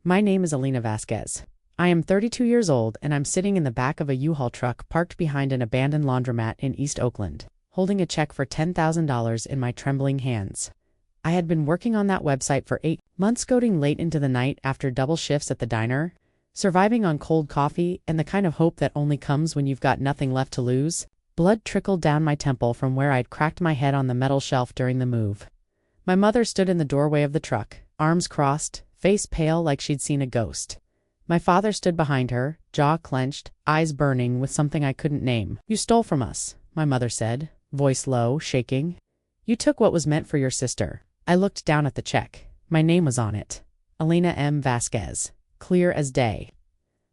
My name is Alina Vasquez. I am 32 years old and I'm sitting in the back of a U-Haul truck parked behind an abandoned laundromat in East Oakland, holding a check for $10,000 in my trembling hands. I had been working on that website for 8 months, coding late into the night after double shifts at the diner, surviving on cold coffee and the kind of hope that only comes when you've got nothing left to lose. Blood trickled down my temple from where I'd cracked my head on the metal shelf during the move. My mother stood in the doorway of the truck, arms crossed, face pale like she'd seen a ghost. My father stood behind her, jaw clenched, eyes burning with something I couldn't name. "You stole from us," my mother said, voice low, shaking. "You took what was meant for your sister." I looked down at the check. My name was on it. Alina M. Vasquez. Clear as day.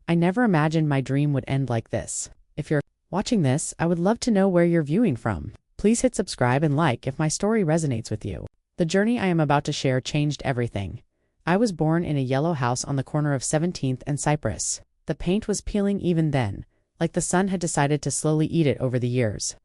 I never imagined my dream would end like this. If you're watching this, I would love to know where you're viewing from. Please hit subscribe and like if my story resonates with you. The journey I am about to share changed everything. I was born in a yellow house on the corner of 17th and Cypress. The paint was peeling even then, like the sun had decided to slowly eat it over the years.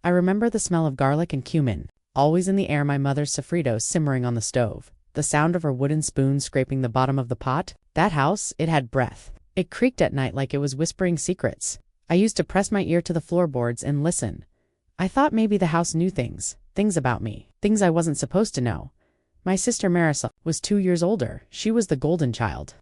I remember the smell of garlic and cumin, always in the air, my mother's sofrito simmering on the stove, the sound of her wooden spoon scraping the bottom of the pot. That house, it had breath. It creaked at night like it was whispering secrets. I used to press my ear to the floorboards and listen. I thought maybe the house knew things about me, things I wasn't supposed to know. My sister Marisol was 2 years older. She was the golden child.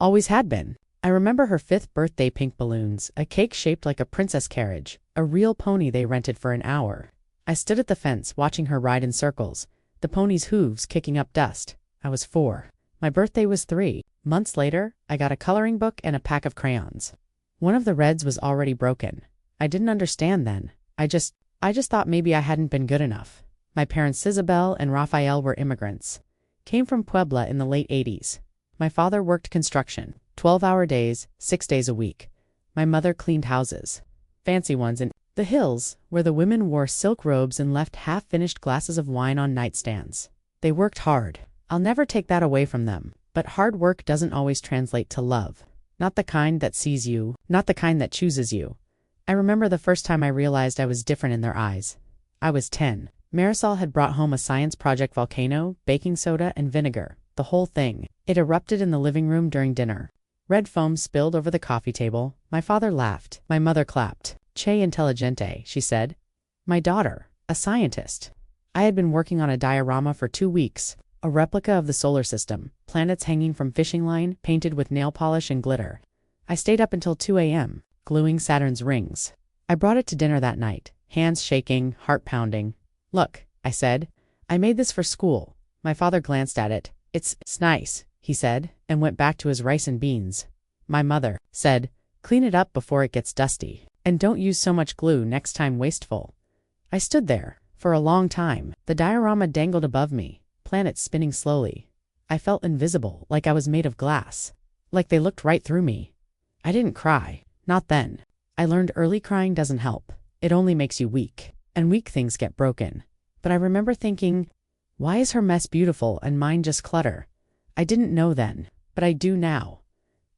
Always had been. I remember her 5th birthday pink balloons, a cake shaped like a princess carriage, a real pony they rented for an hour. I stood at the fence watching her ride in circles, the pony's hooves kicking up dust. I was 4. My birthday was 3. Months later, I got a coloring book and a pack of crayons. One of the reds was already broken. I didn't understand then. I just thought maybe I hadn't been good enough. My parents Isabel and Rafael were immigrants. Came from Puebla in the late 80s. My father worked construction, 12-hour days, 6 days a week. My mother cleaned houses. Fancy ones in the hills, where the women wore silk robes and left half-finished glasses of wine on nightstands. They worked hard. I'll never take that away from them. But hard work doesn't always translate to love. Not the kind that sees you, not the kind that chooses you. I remember the first time I realized I was different in their eyes. I was 10. Marisol had brought home a science project volcano, baking soda, and vinegar. The whole thing. It erupted in the living room during dinner. Red foam spilled over the coffee table. My father laughed. My mother clapped. "Che intelligente," she said. My daughter, a scientist. I had been working on a diorama for 2 weeks, a replica of the solar system, planets hanging from fishing line, painted with nail polish and glitter. I stayed up until 2 a.m., gluing Saturn's rings. I brought it to dinner that night, hands shaking, heart pounding. "Look," I said, "I made this for school." My father glanced at it. It's nice," he said, and went back to his rice and beans. My mother said, "Clean it up before it gets dusty. And don't use so much glue next time, wasteful." I stood there. For a long time, the diorama dangled above me, planets spinning slowly. I felt invisible, like I was made of glass. Like they looked right through me. I didn't cry. Not then. I learned early crying doesn't help. It only makes you weak. And weak things get broken. But I remember thinking, why is her mess beautiful and mine just clutter? I didn't know then, but I do now.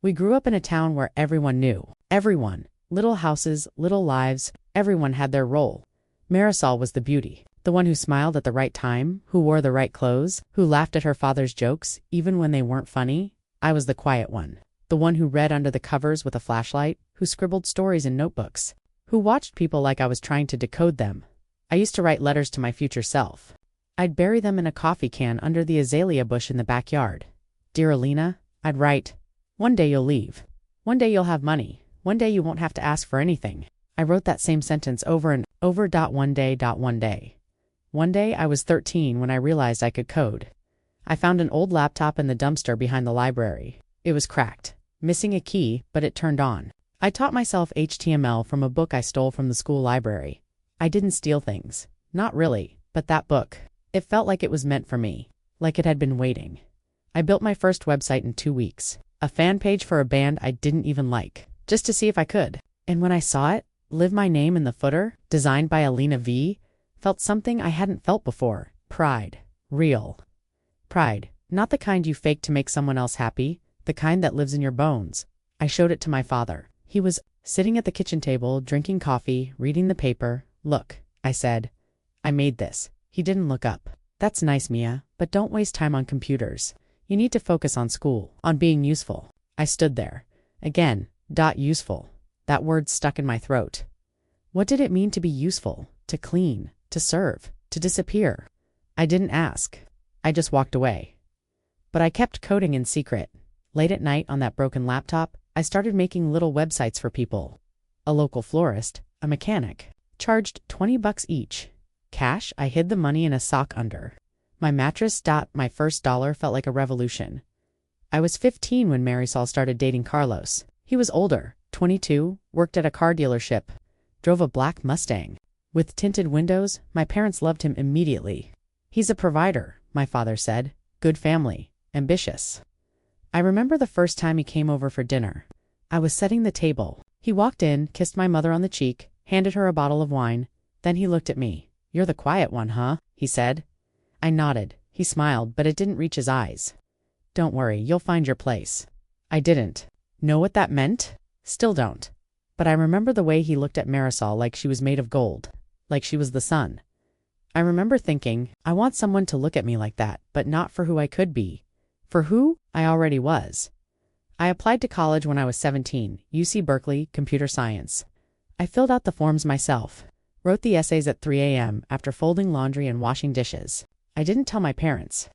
We grew up in a town where everyone knew. Everyone. Little houses, little lives, everyone had their role. Marisol was the beauty. The one who smiled at the right time, who wore the right clothes, who laughed at her father's jokes, even when they weren't funny. I was the quiet one. The one who read under the covers with a flashlight, who scribbled stories in notebooks, who watched people like I was trying to decode them. I used to write letters to my future self. I'd bury them in a coffee can under the azalea bush in the backyard. "Dear Alina," I'd write, "one day you'll leave. One day you'll have money. One day you won't have to ask for anything." I wrote that same sentence over and over. One day. One day I was 13 when I realized I could code. I found an old laptop in the dumpster behind the library. It was cracked, missing a key, but it turned on. I taught myself HTML from a book I stole from the school library. I didn't steal things. Not really, but that book. It felt like it was meant for me. Like it had been waiting. I built my first website in 2 weeks. A fan page for a band I didn't even like. Just to see if I could. And when I saw it, live my name in the footer, designed by Alina V, felt something I hadn't felt before. Pride. Real. Pride. Not the kind you fake to make someone else happy, the kind that lives in your bones. I showed it to my father. He was sitting at the kitchen table, drinking coffee, reading the paper. "Look," I said. "I made this." He didn't look up. "That's nice, Mia, but don't waste time on computers. You need to focus on school, on being useful. I stood there. Again, useful. That word stuck in my throat. What did it mean to be useful, to clean, to serve, to disappear? I didn't ask. I just walked away. But I kept coding in secret. Late at night on that broken laptop, I started making little websites for people. A local florist, a mechanic, charged $20 each. Cash, I hid the money in a sock under. My mattress. My first dollar felt like a revolution. I was 15 when Marisol started dating Carlos. He was older, 22, worked at a car dealership, drove a black Mustang. With tinted windows, my parents loved him immediately. He's a provider, my father said. Good family, ambitious. I remember the first time he came over for dinner. I was setting the table. He walked in, kissed my mother on the cheek, handed her a bottle of wine. Then he looked at me. "You're the quiet one, huh?" he said. I nodded. He smiled, but it didn't reach his eyes. "Don't worry, you'll find your place." I didn't. Know what that meant? Still don't. But I remember the way he looked at Marisol like she was made of gold, like she was the sun. I remember thinking, I want someone to look at me like that, but not for who I could be. For who I already was. I applied to college when I was 17, UC Berkeley, computer science. I filled out the forms myself, wrote the essays at 3 a.m. after folding laundry and washing dishes. I didn't tell my parents.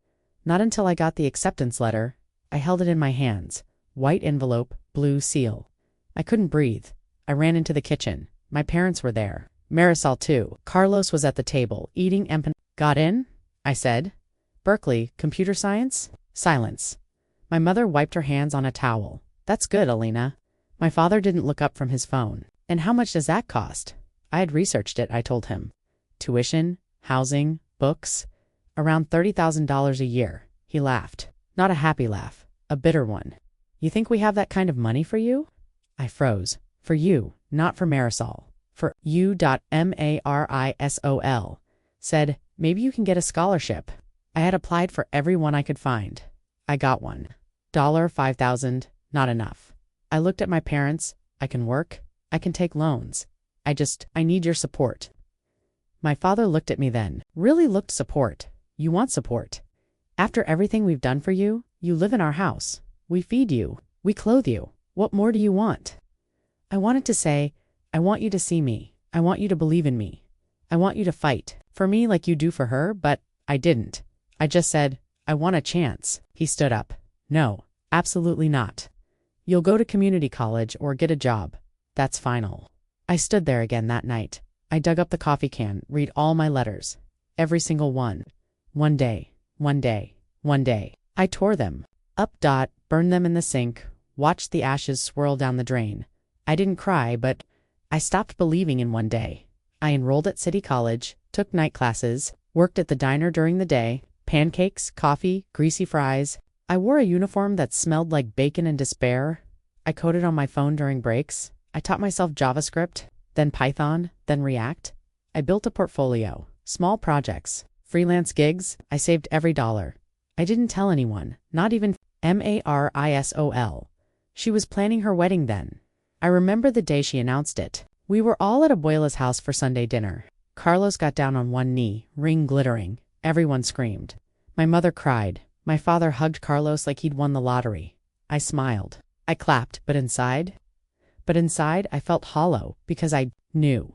Not until I got the acceptance letter. I held it in my hands. White envelope, blue seal. I couldn't breathe. I ran into the kitchen. My parents were there. Marisol too. Carlos was at the table, eating Got in? I said. Berkeley, computer science? Silence. My mother wiped her hands on a towel. That's good, Alina. My father didn't look up from his phone. And how much does that cost? I had researched it, I told him. Tuition, housing, books. Around $30,000 a year. He laughed. Not a happy laugh. A bitter one. You think we have that kind of money for you? I froze. For you, not for Marisol. For you. Marisol. Said, maybe you can get a scholarship. I had applied for every one I could find. I got one. $5,000, not enough. I looked at my parents. I can work. I can take loans. I need your support. My father looked at me then. Really looked support. You want support. After everything we've done for you, you live in our house. We feed you. We clothe you. What more do you want? I wanted to say, I want you to see me. I want you to believe in me. I want you to fight for me like you do for her, but I didn't. I just said, I want a chance. He stood up. No, absolutely not. You'll go to community college or get a job. That's final. I stood there again that night. I dug up the coffee can, read all my letters. Every single one. One day, one day, one day. I tore them. Burned them in the sink, watched the ashes swirl down the drain. I didn't cry, but I stopped believing in one day. I enrolled at City College, took night classes, worked at the diner during the day, pancakes, coffee, greasy fries. I wore a uniform that smelled like bacon and despair. I coded on my phone during breaks. I taught myself JavaScript, then Python, then React. I built a portfolio, small projects, freelance gigs. I saved every dollar. I didn't tell anyone, not even Marisol. She was planning her wedding then. I remember the day she announced it. We were all at Abuela's house for Sunday dinner. Carlos got down on one knee, ring glittering. Everyone screamed. My mother cried. My father hugged Carlos like he'd won the lottery. I smiled. I clapped, but inside I felt hollow because I knew.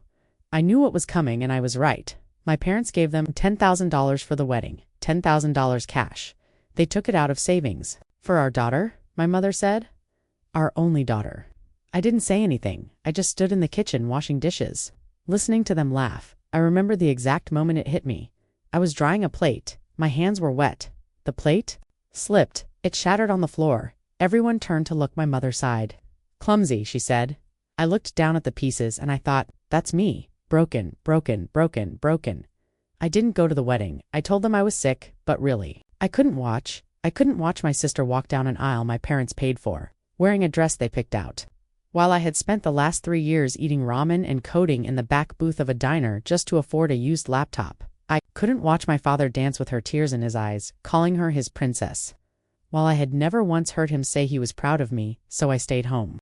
I knew what was coming and I was right. My parents gave them $10,000 for the wedding, $10,000 cash. They took it out of savings. For our daughter, my mother said. Our only daughter. I didn't say anything. I just stood in the kitchen washing dishes, listening to them laugh. I remember the exact moment it hit me. I was drying a plate. My hands were wet. The plate slipped. It shattered on the floor. Everyone turned to look my mother sighed. Clumsy, she said. I looked down at the pieces and I thought, that's me. Broken, broken, broken, broken. I didn't go to the wedding. I told them I was sick, but really, I couldn't watch my sister walk down an aisle my parents paid for, wearing a dress they picked out. While I had spent the last 3 years eating ramen and coding in the back booth of a diner just to afford a used laptop, I couldn't watch my father dance with her tears in his eyes, calling her his princess. While I had never once heard him say he was proud of me, so I stayed home.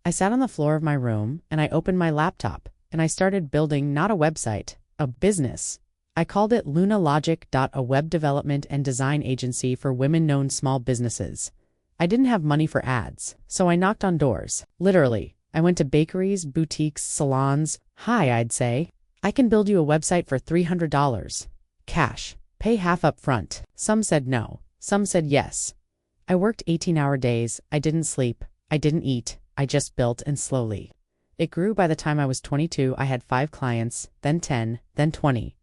I sat on the floor of my room and I opened my laptop and I started building not a website, a business. I called it Luna Logic. A web development and design agency for women-owned small businesses. I didn't have money for ads, so I knocked on doors. Literally, I went to bakeries, boutiques, salons. Hi, I'd say. I can build you a website for $300. Cash. Pay half up front. Some said no. Some said yes. I worked 18-hour days. I didn't sleep. I didn't eat. I just built, and slowly. It grew. By the time I was 22, I had 5 clients, then 10, then 20.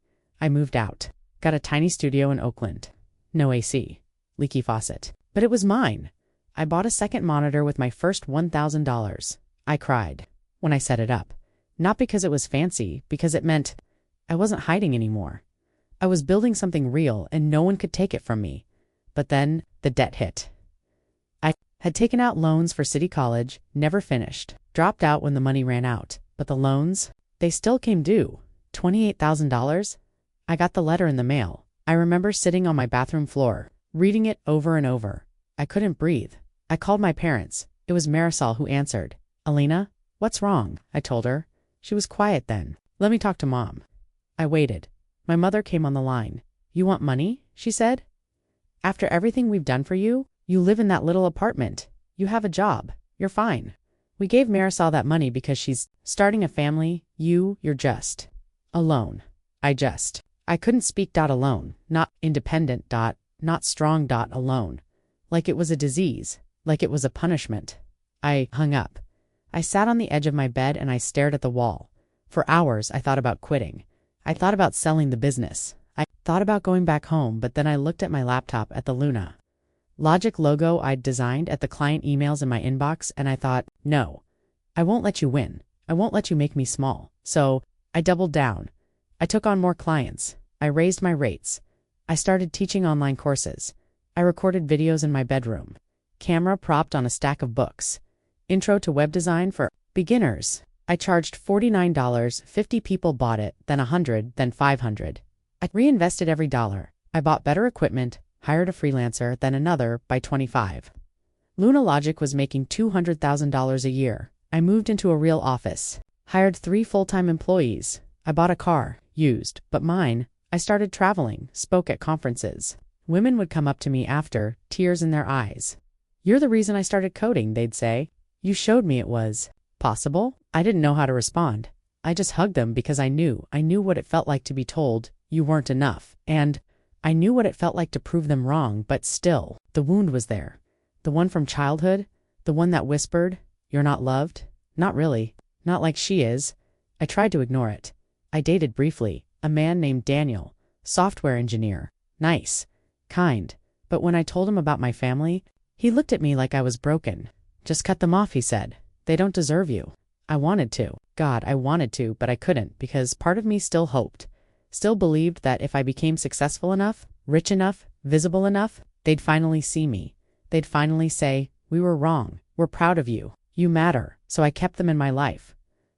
I moved out. Got a tiny studio in Oakland. No AC. Leaky faucet. But it was mine. I bought a second monitor with my first $1,000. I cried when I set it up. Not because it was fancy, because it meant I wasn't hiding anymore. I was building something real, and no one could take it from me. But then, the debt hit. I had taken out loans for City College, never finished, dropped out when the money ran out. But the loans, they still came due. $28,000? I got the letter in the mail. I remember sitting on my bathroom floor, reading it over and over. I couldn't breathe. I called my parents. It was Marisol who answered. Alina, what's wrong? I told her. She was quiet then. Let me talk to Mom. I waited. My mother came on the line. You want money? She said. After everything we've done for you, you live in that little apartment. You have a job. You're fine. We gave Marisol that money because she's starting a family. You're just alone. I couldn't speak. Alone. Not independent. Not strong. Alone. Like it was a disease. Like it was a punishment. I hung up. I sat on the edge of my bed and I stared at the wall. For hours I thought about quitting. I thought about selling the business. I thought about going back home, but then I looked at my laptop at the Luna Logic logo I'd designed, at the client emails in my inbox, and I thought, no, I won't let you win. I won't let you make me small. So I doubled down. I took on more clients. I raised my rates. I started teaching online courses. I recorded videos in my bedroom. Camera propped on a stack of books. Intro to web design for beginners. I charged $49. 50 people bought it, then 100, then 500. I reinvested every dollar. I bought better equipment, hired a freelancer, then another, by 25. Luna Logic was making $200,000 a year. I moved into a real office. Hired 3 full-time employees. I bought a car, used, but mine. I started traveling, spoke at conferences. Women would come up to me after, tears in their eyes. You're the reason I started coding, they'd say. You showed me it was possible. I didn't know how to respond. I just hugged them because I knew what it felt like to be told you weren't enough. And I knew what it felt like to prove them wrong, but still, the wound was there. The one from childhood, the one that whispered, you're not loved. Not really. Not like she is. I tried to ignore it. I dated briefly, a man named Daniel, software engineer, nice, kind. But when I told him about my family, he looked at me like I was broken. Just cut them off, he said. They don't deserve you. I wanted to. God, I wanted to, but I couldn't, because part of me still hoped. Still believed that if I became successful enough, rich enough, visible enough, they'd finally see me. They'd finally say, we were wrong. We're proud of you. You matter. So I kept them in my life.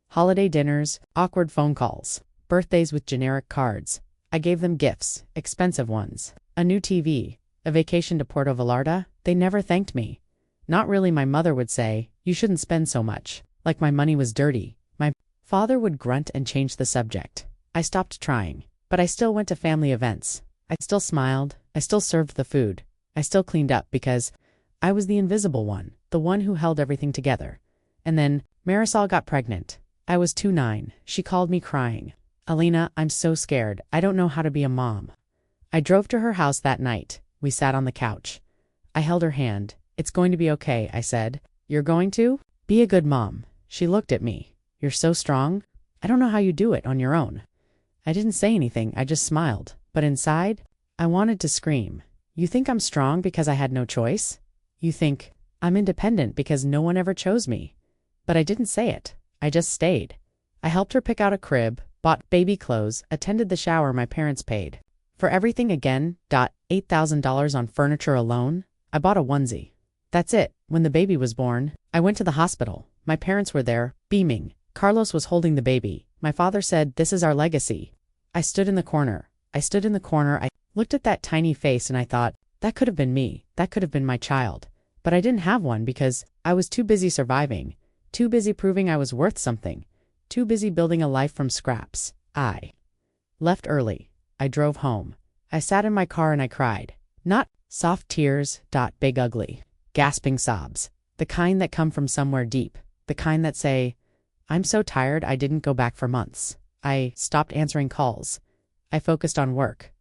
Holiday dinners, awkward phone calls, birthdays with generic cards. I gave them gifts, expensive ones. A new TV, a vacation to Puerto Vallarta. They never thanked me. Not really. My mother would say, you shouldn't spend so much. Like my money was dirty. My father would grunt and change the subject. I stopped trying. But I still went to family events. I still smiled. I still served the food. I still cleaned up because I was the invisible one, the one who held everything together. And then Marisol got pregnant. I was 29. She called me crying. Alina, I'm so scared. I don't know how to be a mom. I drove to her house that night. We sat on the couch. I held her hand. It's going to be okay, I said. You're going to? Be a good mom. She looked at me. You're so strong. I don't know how you do it on your own. I didn't say anything. I just smiled. But inside, I wanted to scream. You think I'm strong because I had no choice? You think I'm independent because no one ever chose me. But I didn't say it. I just stayed. I helped her pick out a crib, bought baby clothes, attended the shower my parents paid. For everything again, $8,000 on furniture alone. I bought a onesie. That's it. When the baby was born, I went to the hospital. My parents were there, beaming. Carlos was holding the baby. My father said, this is our legacy. I stood in the corner. I looked at that tiny face and I thought, that could have been me. That could have been my child. But I didn't have one because I was too busy surviving, too busy proving I was worth something, too busy building a life from scraps. I left early. I drove home. I sat in my car and I cried. Not soft tears, big ugly, gasping sobs. The kind that come from somewhere deep. The kind that say, I'm so tired I didn't go back for months. I stopped answering calls. I focused on work.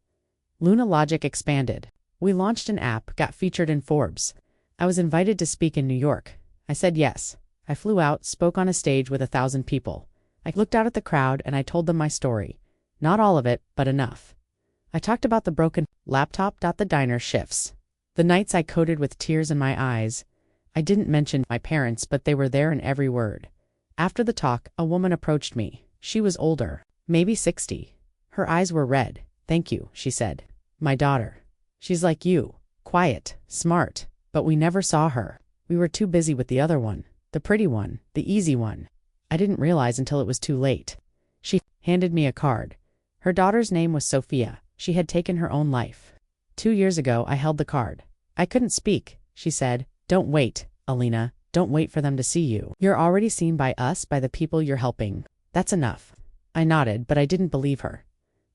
Luna Logic expanded. We launched an app, got featured in Forbes. I was invited to speak in New York. I said yes. I flew out, spoke on a stage with 1,000 people. I looked out at the crowd and I told them my story. Not all of it, but enough. I talked about the broken laptop. The diner shifts. The nights I coded with tears in my eyes. I didn't mention my parents, but they were there in every word. After the talk, a woman approached me. She was older, maybe 60. Her eyes were red. Thank you, she said. My daughter. She's like you. Quiet, smart, but we never saw her. We were too busy with the other one. The pretty one, the easy one. I didn't realize until it was too late. She handed me a card. Her daughter's name was Sophia. She had taken her own life. 2 years ago, I held the card. I couldn't speak. She said, Don't wait, Alina. Don't wait for them to see you. You're already seen by us, by the people you're helping. That's enough. I nodded, but I didn't believe her.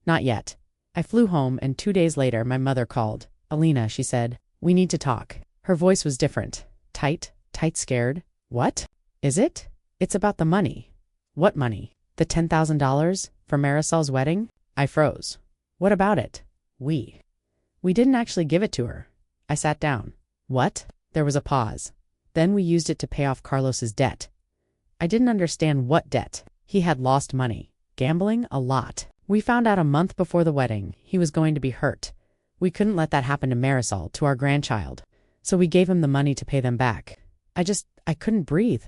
Not yet. I flew home, and 2 days later, my mother called. Alina, she said, we need to talk. Her voice was different. Tight, scared. What? Is it? It's about the money. What money? The $10,000 for Marisol's wedding? I froze. What about it? We didn't actually give it to her. I sat down. What? There was a pause. Then we used it to pay off Carlos's debt. I didn't understand what debt. He had lost money. Gambling, a lot. We found out a month before the wedding he was going to be hurt. We couldn't let that happen to Marisol, to our grandchild. So we gave him the money to pay them back. I couldn't breathe.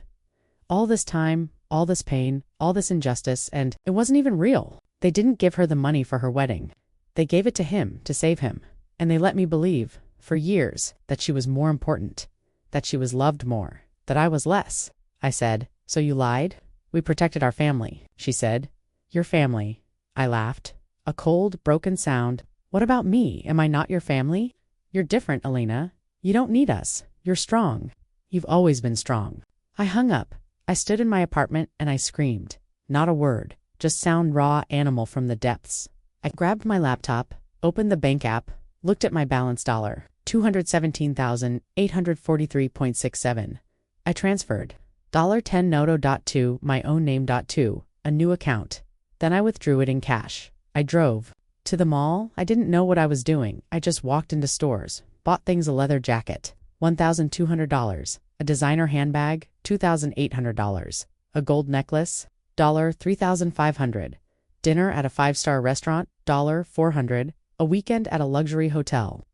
All this time, all this pain, all this injustice, and it wasn't even real. They didn't give her the money for her wedding. They gave it to him to save him. And they let me believe, for years, that she was more important, that she was loved more, that I was less. I said, So you lied? We protected our family, she said. Your family. I laughed. A cold, broken sound. What about me? Am I not your family? You're different, Alina. You don't need us. You're strong. You've always been strong. I hung up. I stood in my apartment and I screamed. Not a word, just sound raw animal from the depths. I grabbed my laptop, opened the bank app, looked at my balance $217,843.67. I transferred $10 my own name to a new account. Then I withdrew it in cash. I drove to the mall. I didn't know what I was doing. I just walked into stores, bought things, a leather jacket, $1,200, a designer handbag, $2,800, a gold necklace, $3,500, dinner at a 5-star restaurant, $400, a weekend at a luxury hotel,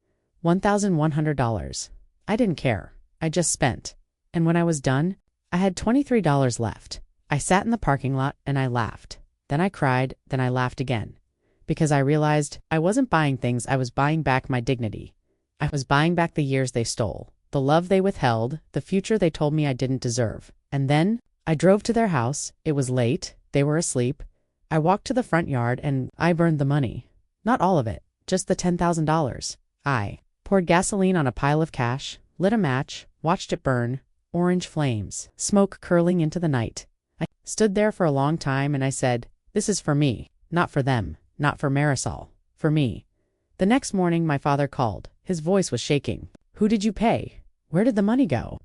$1,100. I didn't care. I just spent. And when I was done, I had $23 left. I sat in the parking lot and I laughed. Then I cried, then I laughed again. Because I realized I wasn't buying things, I was buying back my dignity. I was buying back the years they stole, the love they withheld, the future they told me I didn't deserve. And then I drove to their house. It was late. They were asleep. I walked to the front yard and I burned the money. Not all of it, just the $10,000. I poured gasoline on a pile of cash, lit a match, watched it burn, orange flames, smoke curling into the night. I stood there for a long time and I said, This is for me, not for them, not for Marisol, for me. The next morning my father called. His voice was shaking. Who did you pay? Where did the money go?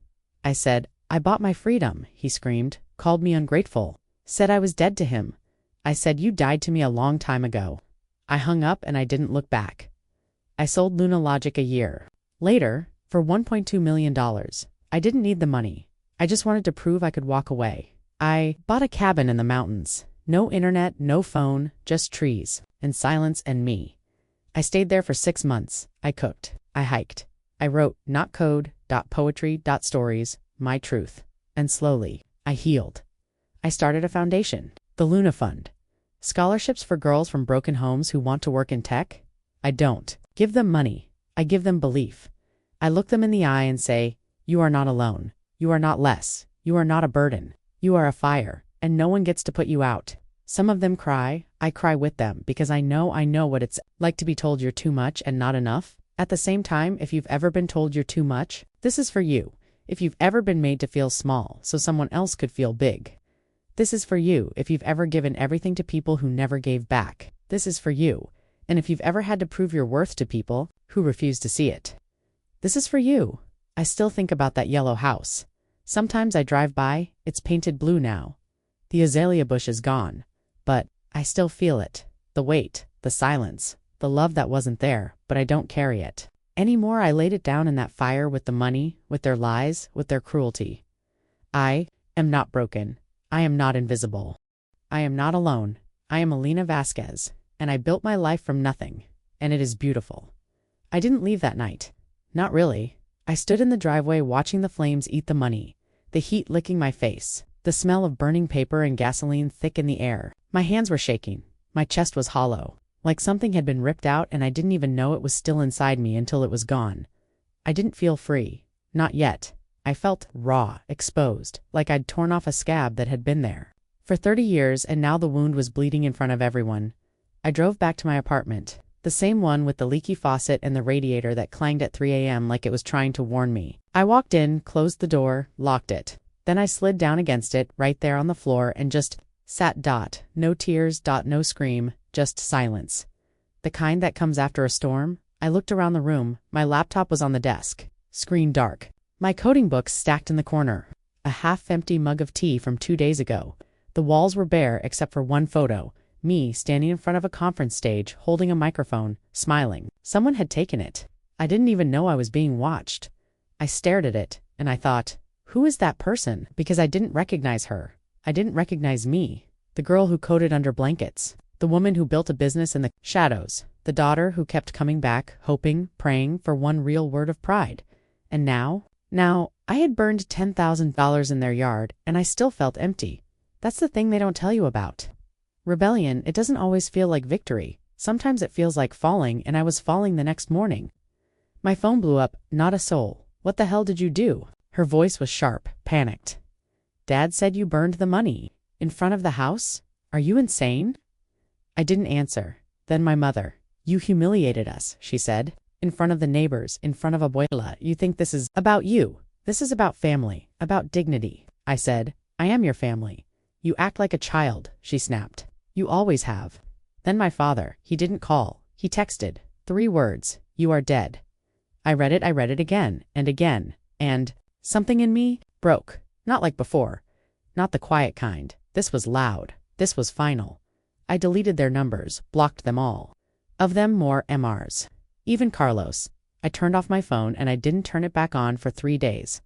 I said, I bought my freedom, he screamed, called me ungrateful, said I was dead to him. I said, You died to me a long time ago. I hung up and I didn't look back. I sold Luna Logic a year later for $1.2 million. I didn't need the money. I just wanted to prove I could walk away. I bought a cabin in the mountains. No internet, no phone, just trees, and silence and me. I stayed there for 6 months. I cooked. I hiked. I wrote not code, poetry, stories, my truth. And slowly, I healed. I started a foundation, the Luna Fund. Scholarships for girls from broken homes who want to work in tech. I don't give them money. I give them belief. I look them in the eye and say, You are not alone. You are not less. You are not a burden. You are a fire, and no one gets to put you out. Some of them cry. I cry with them because I know what it's like to be told you're too much and not enough. At the same time, if you've ever been told you're too much, this is for you. If you've ever been made to feel small so someone else could feel big, this is for you. If you've ever given everything to people who never gave back, this is for you. And if you've ever had to prove your worth to people who refuse to see it, this is for you. I still think about that yellow house. Sometimes I drive by, it's painted blue now. The azalea bush is gone, but I still feel it. The weight, the silence, the love that wasn't there, but I don't carry it anymore. I laid it down in that fire with the money, with their lies, with their cruelty. I am not broken. I am not invisible. I am not alone. I am Alina Vasquez, and I built my life from nothing, and it is beautiful. I didn't leave that night. Not really. I stood in the driveway watching the flames eat the money, the heat licking my face, the smell of burning paper and gasoline thick in the air. My hands were shaking. My chest was hollow, like something had been ripped out and I didn't even know it was still inside me until it was gone. I didn't feel free. Not yet. I felt raw, exposed, like I'd torn off a scab that had been there for 30 years, and now the wound was bleeding in front of everyone. I drove back to my apartment, the same one with the leaky faucet and the radiator that clanged at 3 a.m. like it was trying to warn me. I walked in, closed the door, locked it. Then I slid down against it, right there on the floor, and just sat. No tears, no scream, just silence. The kind that comes after a storm. I looked around the room. My laptop was on the desk, screen dark. My coding books stacked in the corner. A half-empty mug of tea from 2 days ago. The walls were bare except for one photo, me standing in front of a conference stage, holding a microphone, smiling. Someone had taken it. I didn't even know I was being watched. I stared at it, and I thought, who is that person? Because I didn't recognize her. I didn't recognize me. The girl who coded under blankets. The woman who built a business in the shadows. The daughter who kept coming back, hoping, praying for one real word of pride. And now, I had burned $10,000 in their yard, and I still felt empty. That's the thing they don't tell you about. Rebellion, it doesn't always feel like victory. Sometimes it feels like falling, and I was falling the next morning. My phone blew up, not a soul. What the hell did you do? Her voice was sharp, panicked. Dad said you burned the money. In front of the house? Are you insane? I didn't answer. Then my mother. You humiliated us, she said. In front of the neighbors, in front of abuela. You think this is about you. This is about family, about dignity. I said, I am your family. You act like a child, she snapped. You always have. Then my father, he didn't call. He texted. 3 words. You are dead. I read it again, and something in me broke. Not like before. Not the quiet kind. This was loud. This was final. I deleted their numbers, blocked them all. Of them, more MRs. Even Carlos. I turned off my phone and I didn't turn it back on for 3 days.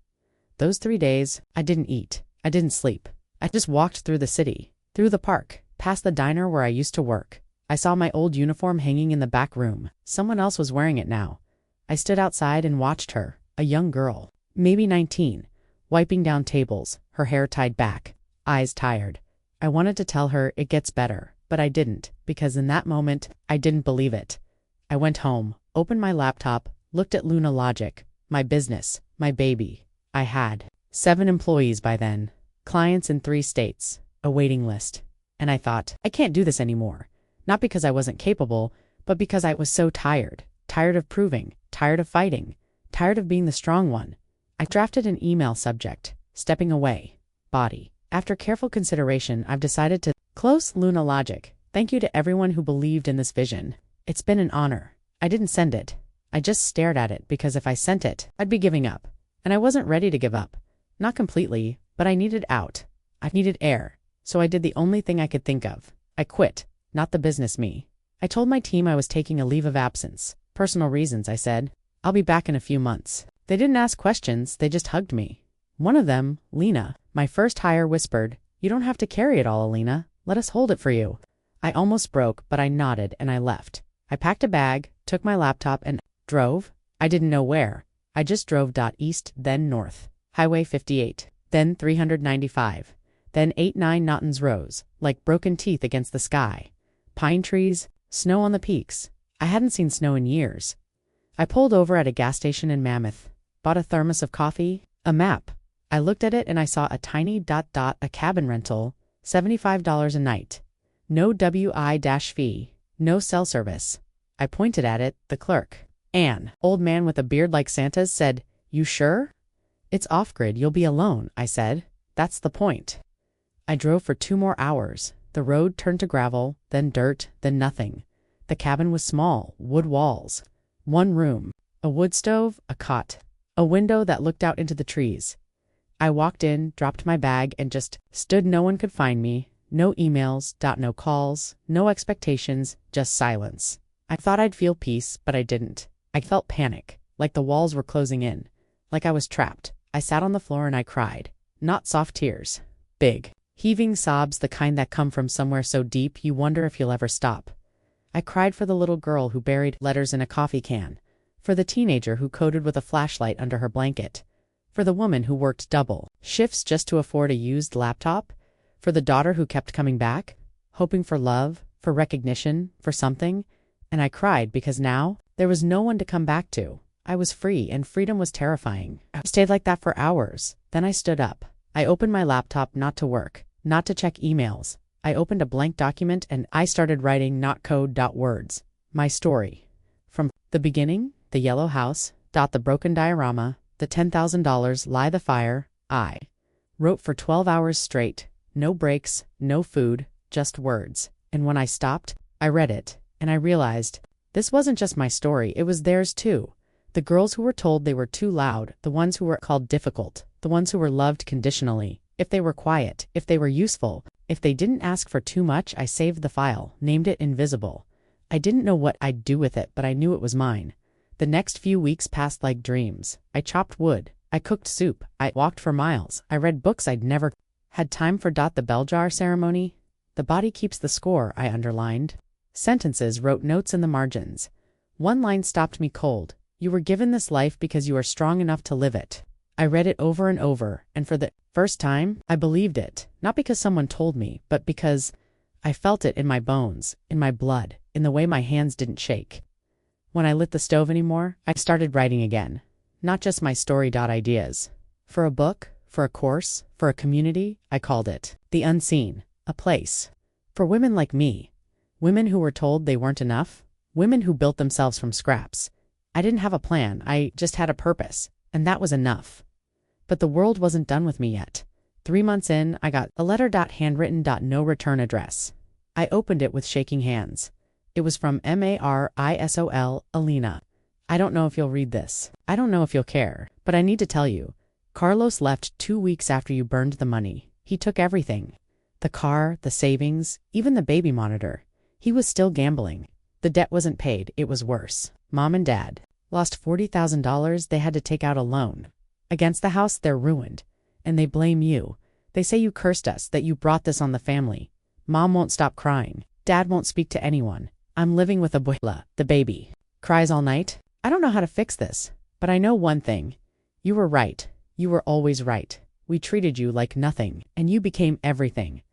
Those 3 days, I didn't eat. I didn't sleep. I just walked through the city, through the park, past the diner where I used to work. I saw my old uniform hanging in the back room. Someone else was wearing it now. I stood outside and watched her, a young girl, maybe 19, wiping down tables, her hair tied back, eyes tired. I wanted to tell her it gets better, but I didn't, because in that moment, I didn't believe it. I went home, opened my laptop, looked at Luna Logic, my business, my baby. I had 7 employees by then, clients in 3 states, a waiting list. And I thought, I can't do this anymore. Not because I wasn't capable, but because I was so tired. Tired of proving, tired of fighting, tired of being the strong one. I drafted an email subject, stepping away, body. After careful consideration, I've decided to close Luna Logic. Thank you to everyone who believed in this vision. It's been an honor. I didn't send it. I just stared at it because if I sent it, I'd be giving up. And I wasn't ready to give up. Not completely, but I needed out. I needed air. So I did the only thing I could think of. I quit, not the business me. I told my team I was taking a leave of absence. Personal reasons, I said. I'll be back in a few months. They didn't ask questions, they just hugged me. One of them, Lena, my first hire, whispered, "You don't have to carry it all, Alina. Let us hold it for you." I almost broke, but I nodded and I left. I packed a bag, took my laptop and drove. I didn't know where. I just drove east, then north. Highway 58, then 395, then 89 Naughtons Rows, like broken teeth against the sky. Pine trees, snow on the peaks. I hadn't seen snow in years. I pulled over at a gas station in Mammoth, bought a thermos of coffee, a map. I looked at it and I saw a tiny a cabin rental, $75 a night. No WI-fee, no cell service. I pointed at it, the clerk. Ann, old man with a beard like Santa's, said, "You sure?" "It's off-grid, you'll be alone," I said. "That's the point." I drove for 2 more hours. The road turned to gravel, then dirt, then nothing. The cabin was small, wood walls, one room, a wood stove, a cot, a window that looked out into the trees. I walked in, dropped my bag, and just stood. No one could find me. No emails, no calls, no expectations, just silence. I thought I'd feel peace, but I didn't. I felt panic, like the walls were closing in, like I was trapped. I sat on the floor and I cried. Not soft tears. Big, heaving sobs, the kind that come from somewhere so deep you wonder if you'll ever stop. I cried for the little girl who buried letters in a coffee can, for the teenager who coded with a flashlight under her blanket, for the woman who worked double shifts just to afford a used laptop, for the daughter who kept coming back, hoping for love, for recognition, for something. And I cried because now there was no one to come back to. I was free, and freedom was terrifying. I stayed like that for hours. Then I stood up. I opened my laptop, not to work, not to check emails. I opened a blank document and I started writing not code, words. My story. From the beginning, the yellow house, the broken diorama, the $10,000 lie, the fire. I wrote for 12 hours straight. No breaks, no food, just words. And when I stopped, I read it, and I realized this wasn't just my story, it was theirs too. The girls who were told they were too loud, the ones who were called difficult, the ones who were loved conditionally. If they were quiet, if they were useful, if they didn't ask for too much. I saved the file, named it Invisible. I didn't know what I'd do with it, but I knew it was mine. The next few weeks passed like dreams. I chopped wood, I cooked soup, I walked for miles, I read books I'd never had time for. The bell jar ceremony. The body keeps the score, I underlined. Sentences, wrote notes in the margins. One line stopped me cold. You were given this life because you are strong enough to live it. I read it over and over, and for the first time, I believed it. Not because someone told me, but because I felt it in my bones, in my blood, in the way my hands didn't shake. When I lit the stove anymore, I started writing again. Not just my story. Ideas. For a book, for a course, for a community. I called it The Unseen, a place. For women like me. Women who were told they weren't enough. Women who built themselves from scraps. I didn't have a plan, I just had a purpose, and that was enough. But the world wasn't done with me yet. 3 months in, I got a letter. Handwritten. No return address. I opened it with shaking hands. It was from Marisol, Alina. I don't know if you'll read this. I don't know if you'll care, but I need to tell you. Carlos left 2 weeks after you burned the money. He took everything. The car, the savings, even the baby monitor. He was still gambling. The debt wasn't paid, it was worse. Mom and Dad lost $40,000 they had to take out a loan. Against the house, they're ruined. And they blame you. They say you cursed us, that you brought this on the family. Mom won't stop crying. Dad won't speak to anyone. I'm living with Abuela, the baby. Cries all night. I don't know how to fix this, but I know one thing. You were right. You were always right. We treated you like nothing, and you became everything.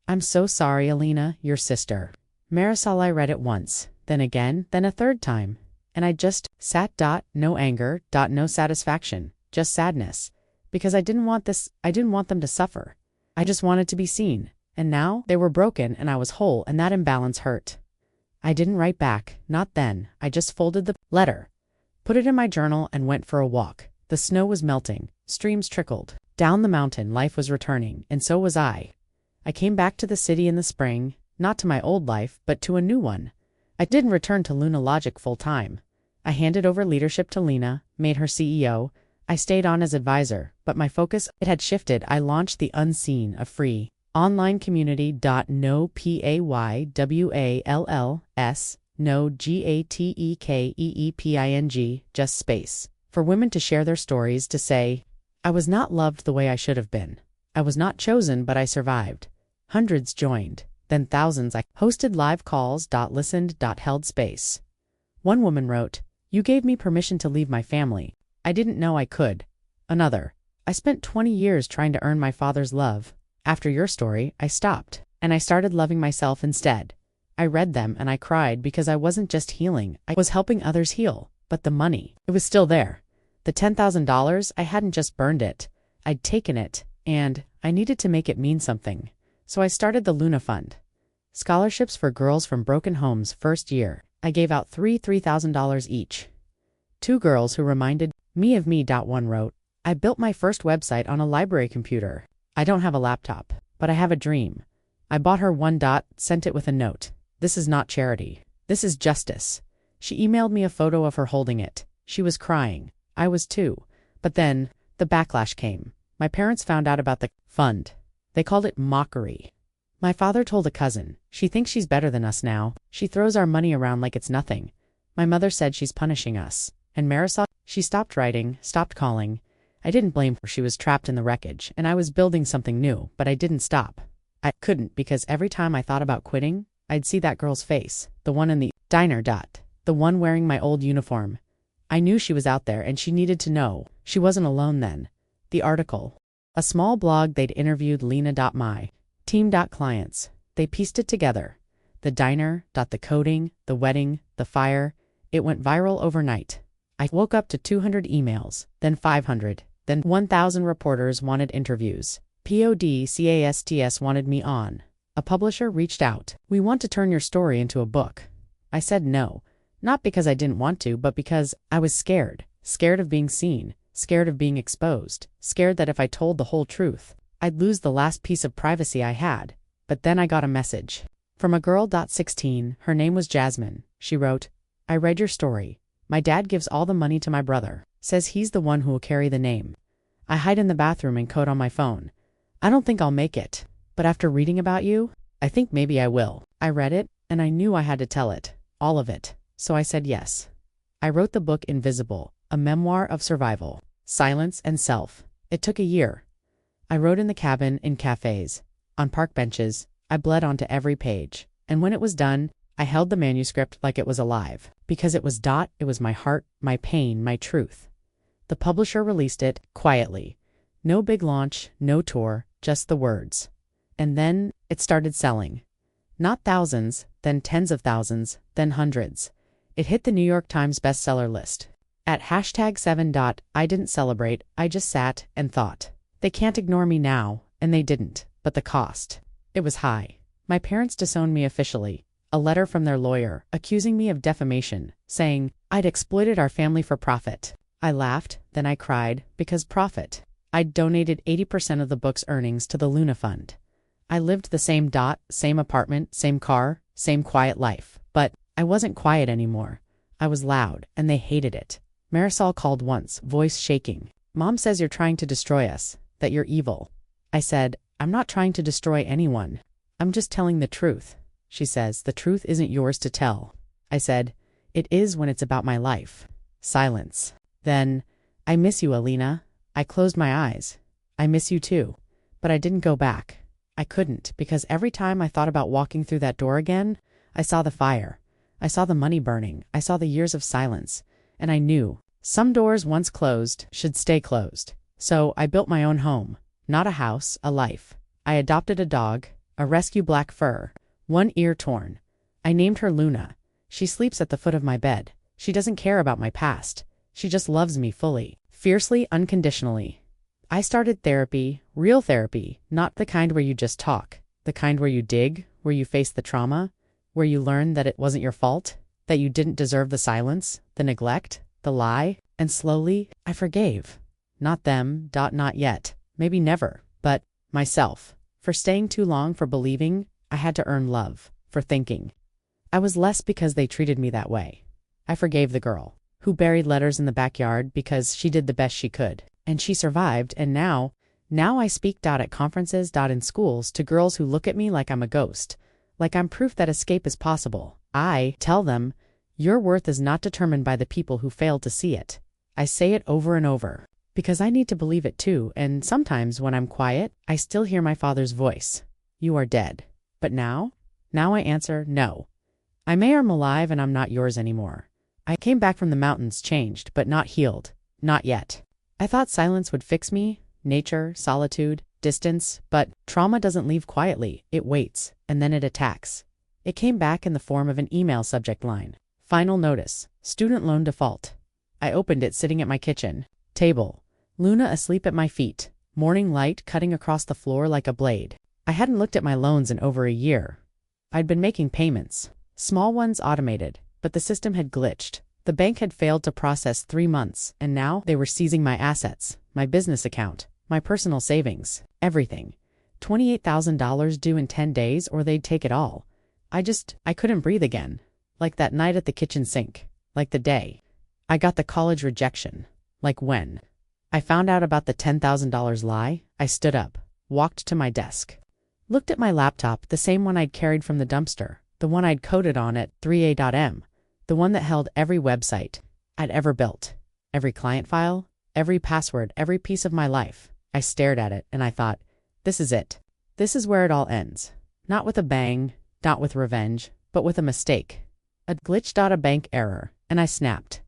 I'm so sorry, Alina, your sister. Marisol. I read it once, then again, then a third time. And I just sat. No anger. No satisfaction. Just sadness. Because I didn't want them to suffer. I just wanted to be seen. And now they were broken and I was whole, and that imbalance hurt. I didn't write back, not then. I just folded the letter, put it in my journal, and went for a walk. The snow was melting. Streams trickled. Down the mountain, life was returning, and so was I. I came back to the city in the spring, not to my old life, but to a new one. I didn't return to Luna Logic full time. I handed over leadership to Lena, made her CEO. I stayed on as advisor, but my focus, it had shifted. I launched The Unseen, a free online community. No PAYWALLS, no GATEKEEPING, just space. For women to share their stories, to say, I was not loved the way I should have been. I was not chosen, but I survived. Hundreds joined, then thousands. I hosted live calls. Listened. Held space. One woman wrote, You gave me permission to leave my family. I didn't know I could. Another, I spent 20 years trying to earn my father's love. After your story, I stopped, and I started loving myself instead. I read them and I cried because I wasn't just healing, I was helping others heal. But the money, it was still there. The $10,000, I hadn't just burned it. I'd taken it, and I needed to make it mean something. So I started the Luna Fund. Scholarships for girls from broken homes. First year, I gave out $3,000 each. 2 girls who reminded me of me. One wrote, I built my first website on a library computer. I don't have a laptop, but I have a dream. I bought her one. Sent it with a note. This is not charity. This is justice. She emailed me a photo of her holding it. She was crying. I was too. But then, the backlash came. My parents found out about the fund. They called it mockery. My father told a cousin. She thinks she's better than us now. She throws our money around like it's nothing. My mother said she's punishing us. And Marisol, she stopped writing, stopped calling. I didn't blame her. She was trapped in the wreckage, and I was building something new, but I didn't stop. I couldn't because every time I thought about quitting, I'd see that girl's face, the one in the diner. The one wearing my old uniform. I knew she was out there and she needed to know. She wasn't alone then. The article. A small blog they'd interviewed Lena.my team.clients. They pieced it together. The diner, the coding, the wedding, the fire. It went viral overnight. I woke up to 200 emails, then 500, then 1,000 reporters wanted interviews. PODCASTS wanted me on. A publisher reached out. We want to turn your story into a book. I said no. Not because I didn't want to, but because I was scared. Scared of being seen. Scared of being exposed. Scared that if I told the whole truth, I'd lose the last piece of privacy I had. But then I got a message. From a girl. 16, her name was Jasmine. She wrote, I read your story. My dad gives all the money to my brother. Says he's the one who will carry the name. I hide in the bathroom and code on my phone. I don't think I'll make it. But after reading about you, I think maybe I will. I read it, and I knew I had to tell it. All of it. So I said yes. I wrote the book Invisible, a memoir of survival, silence, and self. It took a year. I wrote in the cabin, in cafes, on park benches. I bled onto every page. And when it was done, I held the manuscript like it was alive. Because it was it was my heart, my pain, my truth. The publisher released it, quietly. No big launch, no tour, just the words. And then, it started selling. Not thousands, then tens of thousands, then hundreds. It hit the New York Times bestseller list. At #7. I didn't celebrate, I just sat and thought. They can't ignore me now, and they didn't, but the cost. It was high. My parents disowned me officially. A letter from their lawyer, accusing me of defamation, saying I'd exploited our family for profit. I laughed, then I cried, because profit. I'd donated 80% of the book's earnings to the Luna Fund. I lived the same same apartment, same car, same quiet life. But I wasn't quiet anymore. I was loud, and they hated it. Marisol called once, voice shaking. Mom says you're trying to destroy us, that you're evil. I said, I'm not trying to destroy anyone. I'm just telling the truth. She says, the truth isn't yours to tell. I said, it is when it's about my life. Silence. Then, I miss you, Alina. I closed my eyes. I miss you too. But I didn't go back. I couldn't, because every time I thought about walking through that door again, I saw the fire. I saw the money burning. I saw the years of silence. And I knew, some doors once closed should stay closed. So I built my own home. Not a house, a life. I adopted a dog, a rescue black fur, one ear torn. I named her Luna. She sleeps at the foot of my bed. She doesn't care about my past. She just loves me fully, fiercely, unconditionally. I started therapy, real therapy, not the kind where you just talk, the kind where you dig, where you face the trauma, where you learn that it wasn't your fault, that you didn't deserve the silence, the neglect, the lie, and slowly, I forgave. Not them, not yet, maybe never, but myself. For staying too long, for believing I had to earn love, for thinking I was less because they treated me that way. I forgave the girl who buried letters in the backyard because she did the best she could, and she survived, and now I speak at conferences in schools to girls who look at me like I'm a ghost, like I'm proof that escape is possible. I tell them, your worth is not determined by the people who failed to see it. I say it over and over, because I need to believe it too, and sometimes when I'm quiet, I still hear my father's voice. You are dead. But now I answer, no. I may am alive and I'm not yours anymore. I came back from the mountains changed, but not healed. Not yet. I thought silence would fix me, nature, solitude, distance, but trauma doesn't leave quietly. It waits, and then it attacks. It came back in the form of an email subject line. Final notice. Student loan default. I opened it sitting at my kitchen table. Luna asleep at my feet. Morning light cutting across the floor like a blade. I hadn't looked at my loans in over a year. I'd been making payments. Small ones automated, but the system had glitched. The bank had failed to process 3 months, and now they were seizing my assets, my business account, my personal savings, everything. $28,000 due in 10 days or they'd take it all. I couldn't breathe again. Like that night at the kitchen sink. Like the day I got the college rejection. Like when I found out about the $10,000 lie. I stood up, walked to my desk, looked at my laptop, the same one I'd carried from the dumpster, the one I'd coded on at 3a.m., the one that held every website I'd ever built, every client file, every password, every piece of my life. I stared at it and I thought, this is it. This is where it all ends. Not with a bang, not with revenge, but with a mistake. A glitch. A bank error, and I snapped.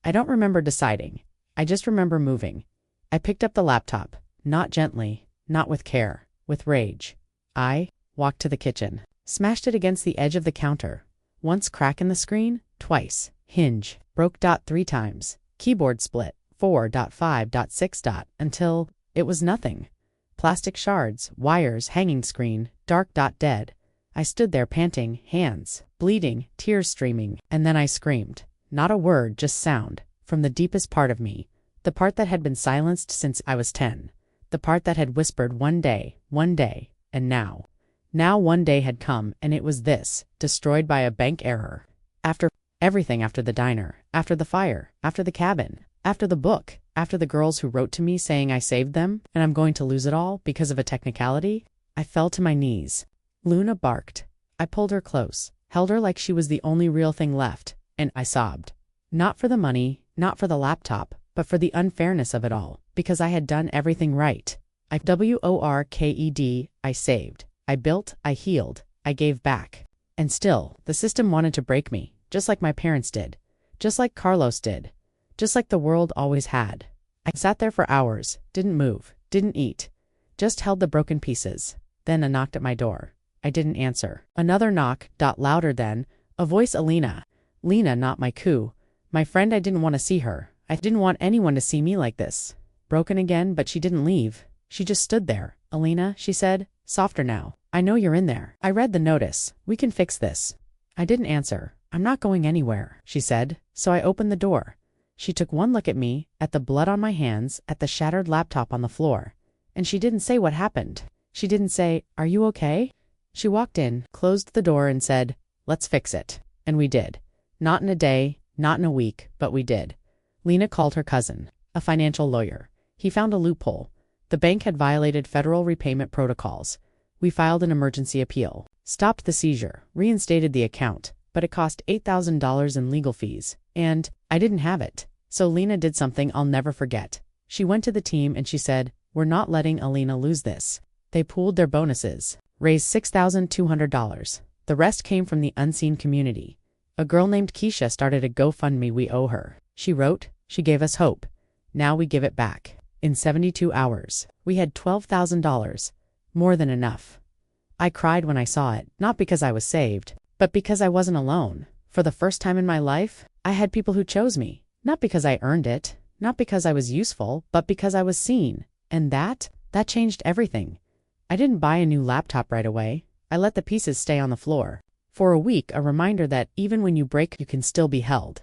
I don't remember deciding. I just remember moving. I picked up the laptop, not gently, not with care, with rage. I walked to the kitchen, smashed it against the edge of the counter. Once crack in the screen, twice. Hinge broke. 3 times. Keyboard split. 4.5.6. Until it was nothing. Plastic shards, wires, hanging screen, dark. Dead. I stood there panting, hands bleeding, tears streaming, and then I screamed. Not a word, just sound, from the deepest part of me, the part that had been silenced since I was 10, the part that had whispered one day, and now. Now one day had come, and it was this, destroyed by a bank error. After everything, after the diner, after the fire, after the cabin, after the book, after the girls who wrote to me saying I saved them, and I'm going to lose it all because of a technicality, I fell to my knees. Luna barked. I pulled her close, held her like she was the only real thing left, and I sobbed. Not for the money, not for the laptop, but for the unfairness of it all, because I had done everything right. I saved. I built, I healed, I gave back. And still, the system wanted to break me, just like my parents did, just like Carlos did, just like the world always had. I sat there for hours, didn't move, didn't eat, just held the broken pieces. Then a knock at my door. I didn't answer. Another knock. Louder then. A voice. Alina. Lena, not my coup. My friend. I didn't want to see her. I didn't want anyone to see me like this. Broken again, but she didn't leave. She just stood there. Alina, she said, softer now. I know you're in there. I read the notice. We can fix this. I didn't answer. I'm not going anywhere, she said, so I opened the door. She took one look at me, at the blood on my hands, at the shattered laptop on the floor. And she didn't say what happened. She didn't say, are you okay? She walked in, closed the door and said, let's fix it. And we did. Not in a day, not in a week, but we did. Lena called her cousin, a financial lawyer. He found a loophole. The bank had violated federal repayment protocols. We filed an emergency appeal, stopped the seizure, reinstated the account, but it cost $8,000 in legal fees, and I didn't have it. So Lena did something I'll never forget. She went to the team and she said, we're not letting Alina lose this. They pooled their bonuses, raised $6,200. The rest came from the unseen community. A girl named Keisha started a GoFundMe. We owe her. She wrote, she gave us hope. Now we give it back. In 72 hours, we had $12,000. More than enough. I cried when I saw it, not because I was saved, but because I wasn't alone. For the first time in my life, I had people who chose me. Not because I earned it, not because I was useful, but because I was seen. And that changed everything. I didn't buy a new laptop right away. I let the pieces stay on the floor. For a week, a reminder that even when you break, you can still be held.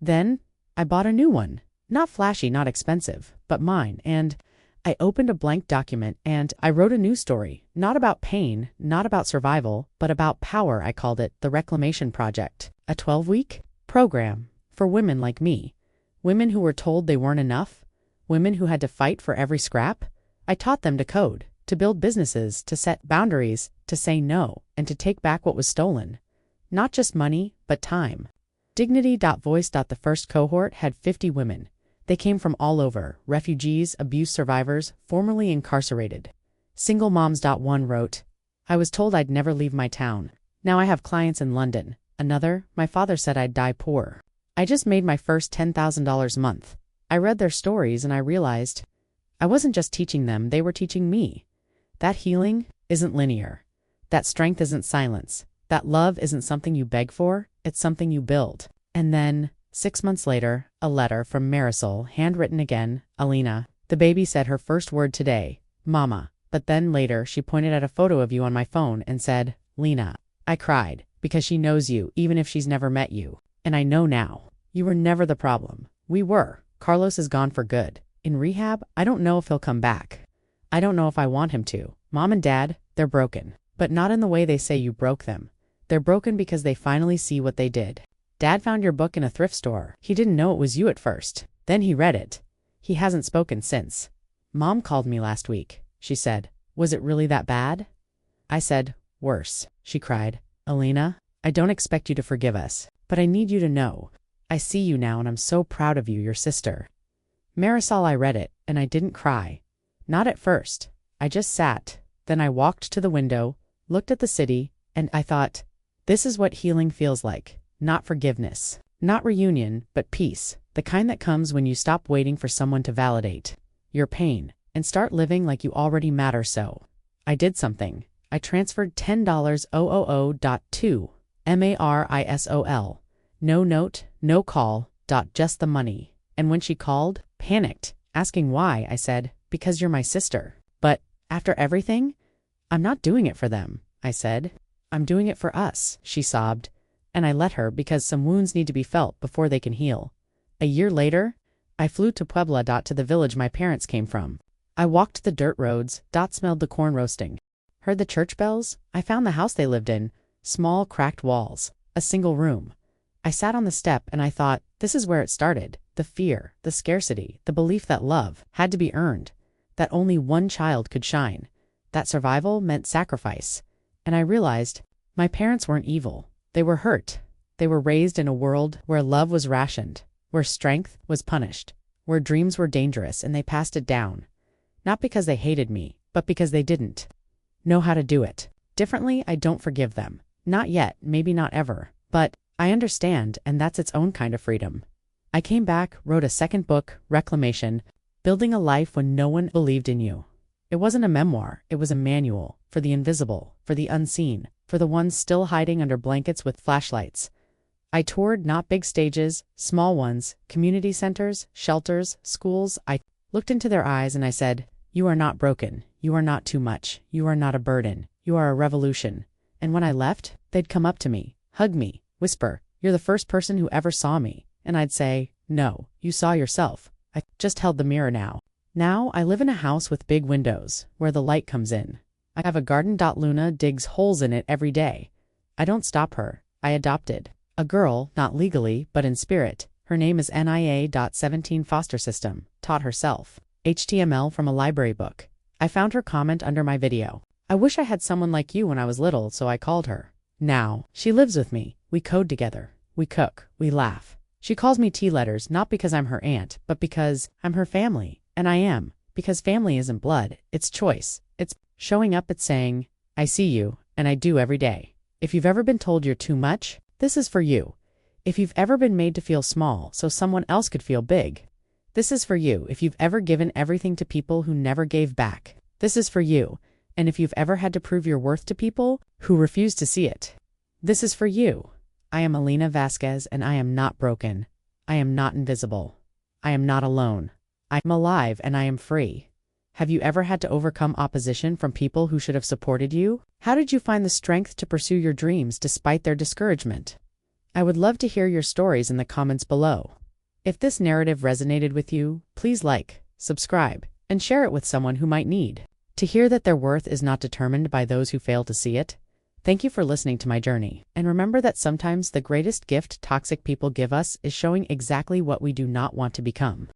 Then, I bought a new one. Not flashy, not expensive, but mine. And I opened a blank document and I wrote a new story. Not about pain, not about survival, but about power. I called it The Reclamation Project. A 12-week program for women like me. Women who were told they weren't enough. Women who had to fight for every scrap. I taught them to code, to build businesses, to set boundaries, to say no, and to take back what was stolen. Not just money, but time. Dignity.voice. The first cohort had 50 women. They came from all over, refugees, abuse survivors, formerly incarcerated. Single Moms. One wrote, I was told I'd never leave my town. Now I have clients in London. Another, my father said I'd die poor. I just made my first $10,000 a month. I read their stories and I realized I wasn't just teaching them, they were teaching me. That healing isn't linear. That strength isn't silence. That love isn't something you beg for, it's something you build. And then, 6 months later, a letter from Marisol, handwritten again, Alina. The baby said her first word today, Mama. But then later she pointed at a photo of you on my phone and said, Lena. I cried, because she knows you even if she's never met you. And I know now. You were never the problem. We were. Carlos is gone for good. In rehab, I don't know if he'll come back. I don't know if I want him to. Mom and Dad, they're broken. But not in the way they say you broke them. They're broken because they finally see what they did. Dad found your book in a thrift store. He didn't know it was you at first. Then he read it. He hasn't spoken since. Mom called me last week. She said, "Was it really that bad?" I said, "Worse." She cried, "Alina, I don't expect you to forgive us, but I need you to know. I see you now and I'm so proud of you, your sister." Marisol, I read it, and I didn't cry. Not at first. I just sat. Then I walked to the window, looked at the city, and I thought, this is what healing feels like. Not forgiveness. Not reunion, but peace. The kind that comes when you stop waiting for someone to validate your pain and start living like you already matter. So I did something. I transferred $10,000.2 MARISOL. No note, no call, just the money. And when she called, panicked, asking why, I said, "Because you're my sister." "But after everything?" "I'm not doing it for them," I said. "I'm doing it for us," she sobbed. And I let her because some wounds need to be felt before they can heal. A year later, I flew to Puebla. To the village my parents came from. I walked the dirt roads. Smelled the corn roasting. Heard the church bells. I found the house they lived in. Small, cracked walls. A single room. I sat on the step and I thought, this is where it started. The fear, the scarcity, the belief that love had to be earned, that only one child could shine, that survival meant sacrifice. And I realized my parents weren't evil. They were hurt. They were raised in a world where love was rationed, where strength was punished, where dreams were dangerous, and they passed it down. Not because they hated me, but because they didn't know how to do it differently. I don't forgive them. Not yet, maybe not ever. But I understand, and that's its own kind of freedom. I came back, wrote a second book, Reclamation, Building a Life When No One Believed in You. It wasn't a memoir, it was a manual for the invisible, for the unseen, for the ones still hiding under blankets with flashlights. I toured not big stages, small ones, community centers, shelters, schools. I looked into their eyes and I said, "You are not broken. You are not too much. You are not a burden. You are a revolution." And when I left, they'd come up to me, hug me, whisper, "You're the first person who ever saw me." And I'd say, "No, you saw yourself. I just held the mirror now." Now I live in a house with big windows, where the light comes in. I have a garden. Luna digs holes in it every day. I don't stop her. I adopted a girl, not legally, but in spirit. Her name is NIA.17 foster system, taught herself HTML from a library book. I found her comment under my video. "I wish I had someone like you when I was little, so I called her." Now, she lives with me. We code together. We cook. We laugh. She calls me T-letters, not because I'm her aunt, but because I'm her family. And I am. Because family isn't blood, it's choice. It's showing up. It's saying, "I see you, and I do every day." If you've ever been told you're too much, this is for you. If you've ever been made to feel small so someone else could feel big, this is for you. If you've ever given everything to people who never gave back, this is for you. And if you've ever had to prove your worth to people who refuse to see it, this is for you. I am Alina Vasquez, and I am not broken. I am not invisible. I am not alone. I am alive, and I am free. Have you ever had to overcome opposition from people who should have supported you? How did you find the strength to pursue your dreams despite their discouragement? I would love to hear your stories in the comments below. If this narrative resonated with you, please like, subscribe, and share it with someone who might need to hear that their worth is not determined by those who fail to see it. Thank you for listening to my journey. And remember that sometimes the greatest gift toxic people give us is showing exactly what we do not want to become.